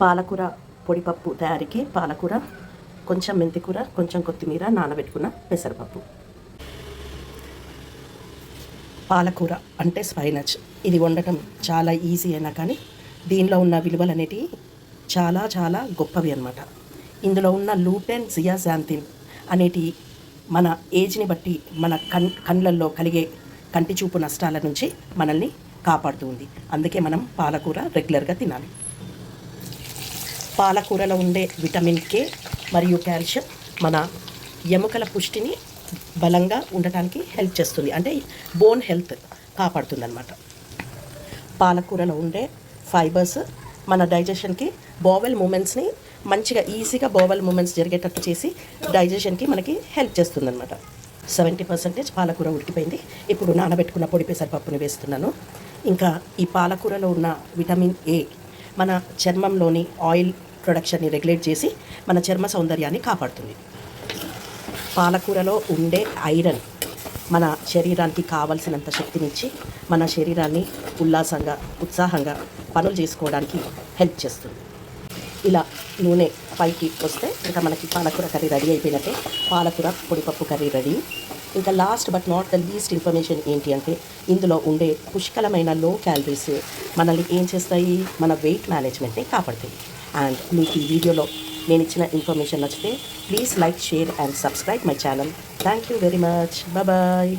పాలకూర పొడిపప్పు తయారీకి పాలకూర, కొంచెం మెంతికూర, కొంచెం కొత్తిమీర, నానబెట్టుకున్న పెసరపప్పు. పాలకూర అంటే స్పైనచ్. ఇది వండటం చాలా ఈజీ అయినా కానీ దీనిలో ఉన్న విలువలు అనేటివి చాలా చాలా గొప్పవి అన్నమాట. ఇందులో ఉన్న లూటెన్, జియాజాంతిన్ అనేటి మన ఏజ్ని బట్టి మన కళ్ళల్లో కలిగే కంటి చూపు నష్టాల నుంచి మనల్ని కాపాడుతూ ఉంది. అందుకే మనం పాలకూర రెగ్యులర్గా తినాలి. పాలకూరలో ఉండే విటమిన్ కే మరియు కాల్షియం మన ఎముకల పుష్టిని బలంగా ఉండటానికి హెల్ప్ చేస్తుంది. అంటే బోన్ హెల్త్ కాపాడుతుంది అన్నమాట. పాలకూరలో ఉండే ఫైబర్స్ మన డైజెషన్కి బోవెల్ మూమెంట్స్ని మంచిగా ఈజీగా బోవెల్ మూమెంట్స్ జరిగేటట్టు చేసి డైజెషన్కి మనకి హెల్ప్ చేస్తుంది అన్నమాట. 70% పాలకూర ఉడికిపోయింది. ఇప్పుడు నానబెట్టుకున్న పొడి పెసరపప్పుని వేస్తున్నాను. ఇంకా ఈ పాలకూరలో ఉన్న విటమిన్ ఏ మన చర్మంలోని ఆయిల్ ప్రొడక్షన్ని రెగ్యులేట్ చేసి మన చర్మ సౌందర్యాన్ని కాపాడుతుంది. పాలకూరలో ఉండే ఐరన్ మన శరీరానికి కావలసినంత శక్తినిచ్చి మన శరీరాన్ని ఉల్లాసంగా, ఉత్సాహంగా పనులు చేసుకోవడానికి హెల్ప్ చేస్తుంది. ఇలా నూనె పైకి వస్తే ఇంకా మనకి పాలకూర కర్రీ రెడీ అయిపోయినట్టే. పాలకూర పొడిపప్పు కర్రీ రెడీ. ఇంకా last but not the least information ఏంటి అంటే ఇందులో ఉండే పుష్కలమైన లో క్యాలరీస్ మనల్ని ఏం చేస్తాయి, మన వెయిట్ మేనేజ్మెంట్ని కాపాడుతాయి. అండ్ మీకు ఈ వీడియోలో నేను ఇచ్చిన ఇన్ఫర్మేషన్ నచ్చితే please like, share and subscribe my channel. Thank you very much. Bye.